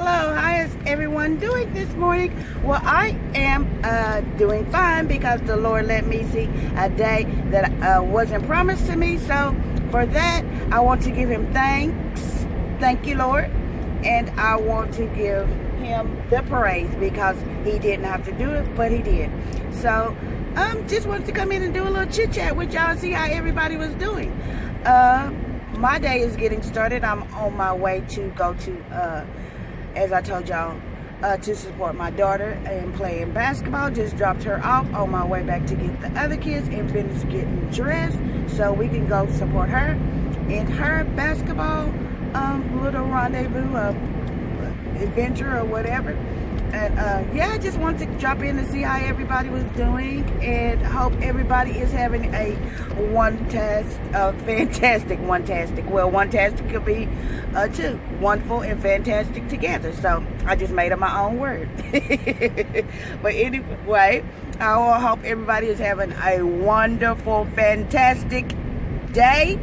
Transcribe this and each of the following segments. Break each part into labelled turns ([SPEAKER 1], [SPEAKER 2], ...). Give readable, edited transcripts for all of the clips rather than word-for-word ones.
[SPEAKER 1] Hello, how is everyone doing this morning? Well, I am doing fine because the Lord let me see a day that wasn't promised to me. So for that, I want to give him thanks. Thank you, Lord. And I want to give him the praise because he didn't have to do it, but he did. So just wanted to come in and do a little chit chat with y'all and see how everybody was doing. My day is getting started. I'm on my way to go to, as I told y'all, to support my daughter and playing basketball. Just dropped her off on my way back to get the other kids and finish getting dressed so we can go support her in her basketball little rendezvous adventure or whatever. And yeah, I just wanted to drop in to see how everybody was doing and hope everybody is having a fantastic. Well, one-tastic could be two. Wonderful and fantastic together. So I just made up my own word. But anyway, I hope everybody is having a wonderful, fantastic day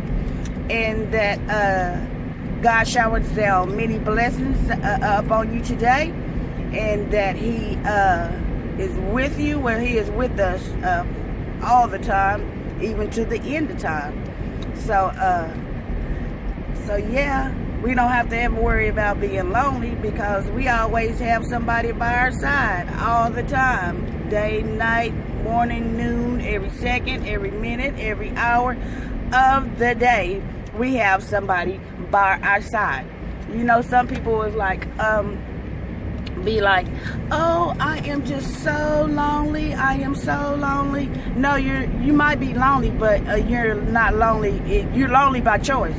[SPEAKER 1] and that God showers down many blessings upon you today. And that he is with you where he is with us all the time, even to the end of time. So yeah, we don't have to ever worry about being lonely because we always have somebody by our side all the time. Day, night, morning, noon, every second, every minute, every hour of the day, we have somebody by our side. You know, some people was like, be like, oh, I am just so lonely. I am so lonely. No, you might be lonely, but you're not lonely. You're lonely by choice.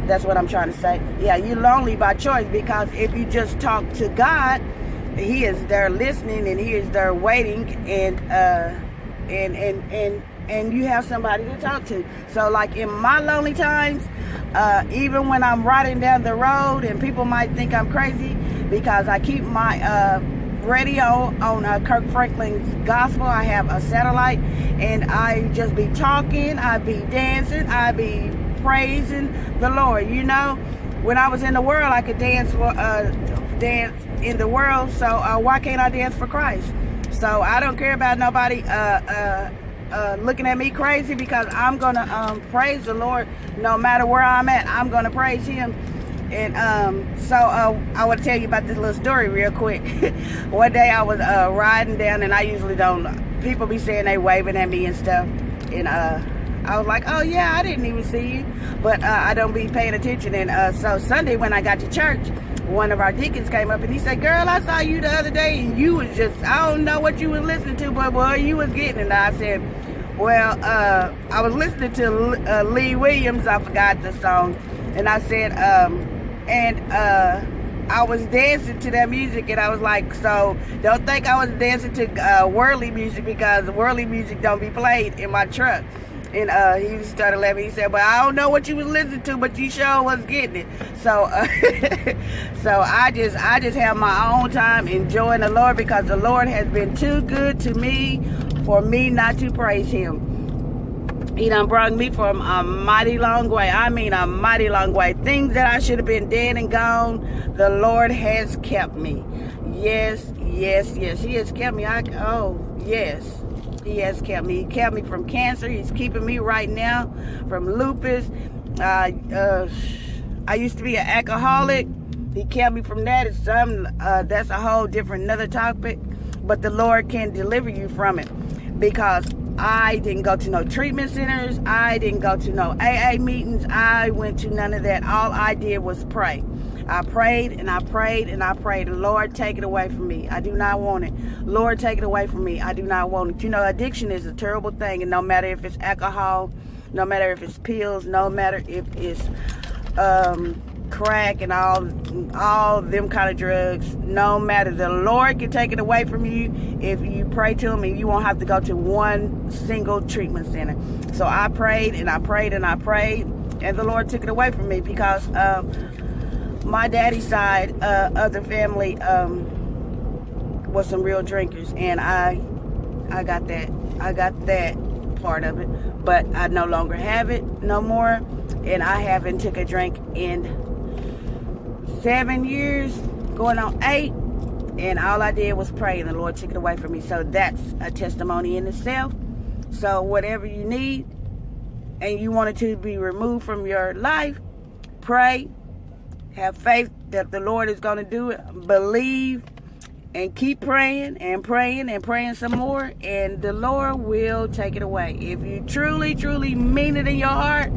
[SPEAKER 1] That's what I'm trying to say. Yeah, you're lonely by choice because if you just talk to God, he is there listening and he is there waiting and you have somebody to talk to. So like in my lonely times, even when I'm riding down the road and people might think I'm crazy because I keep my radio on Kirk Franklin's gospel. I have a satellite and I just be talking, I be dancing, I be praising the Lord. You know, when I was in the world, I could dance in the world. So why can't I dance for Christ? So I don't care about nobody looking at me crazy because I'm gonna praise the Lord no matter where I'm at. I'm gonna praise him. And so I want to tell you about this little story real quick. One day I was riding down, and I usually don't, people be saying they waving at me and stuff, and I was like, oh yeah, I didn't even see you, but I don't be paying attention. And so Sunday when I got to church, one of our deacons came up and he said, girl, I saw you the other day and you was just, I don't know what you was listening to, but boy, you was getting it. And I said, well, I was listening to Lee Williams, I forgot the song, and I said, I was dancing to that music, and I was like, so don't think I was dancing to worldly music because worldly music don't be played in my truck. And he started laughing. He said, well, I don't know what you was listening to, but you sure was getting it. So so I just have my own time enjoying the Lord because the Lord has been too good to me for me not to praise him. He done brought me from a mighty long way. I mean a mighty long way. Things that I should have been dead and gone, the Lord has kept me. Yes. He has kept me. Yes. He has kept me. He kept me from cancer. He's keeping me right now from lupus. I used to be an alcoholic. He kept me from that. It's that's a whole different another topic. But the Lord can deliver you from it because I didn't go to no treatment centers. I didn't go to no AA meetings. I went to none of that. All I did was pray. I prayed and I prayed and I prayed. Lord, take it away from me. I do not want it. Lord, take it away from me. I do not want it. You know, addiction is a terrible thing. And no matter if it's alcohol, no matter if it's pills, no matter if it's crack and all them kind of drugs, no matter, the Lord can take it away from you if you pray to him, and you won't have to go to one single treatment center. So I prayed and I prayed and I prayed, and the Lord took it away from me because my daddy's side of the family was some real drinkers, and I got that part of it, but I no longer have it no more, and I haven't took a drink in 7 years, going on 8, and all I did was pray, and the Lord took it away from me. So that's a testimony in itself. So whatever you need, and you want it to be removed from your life, pray, have faith that the Lord is going to do it, believe, and keep praying and praying and praying some more, and the Lord will take it away. If you truly, truly mean it in your heart,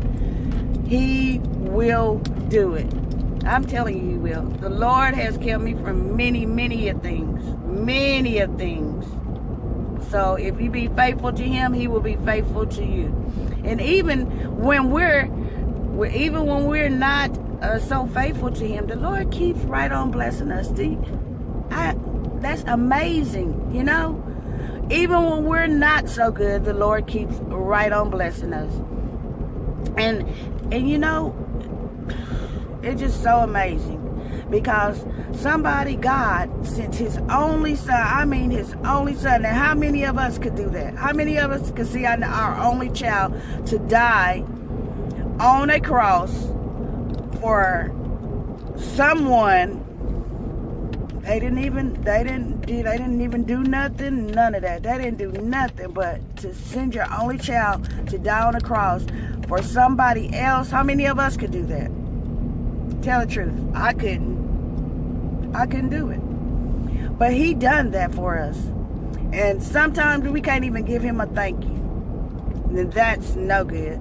[SPEAKER 1] He will do it. I'm telling you, He will. The Lord has kept me from many, many of things. Many of things. So if you be faithful to Him, He will be faithful to you. And even when we're not so faithful to Him, the Lord keeps right on blessing us. That's amazing, you know. Even when we're not so good, the Lord keeps right on blessing us. And you know, it's just so amazing, because God sent His only Son. I mean, His only Son. And how many of us could do that? How many of us could see our only child to die on a cross for someone? They didn't even do nothing, none of that. They didn't do nothing but to send your only child to die on a cross for somebody else. How many of us could do that? Tell the truth. I couldn't do it. But He done that for us. And sometimes we can't even give Him a thank you. And that's no good.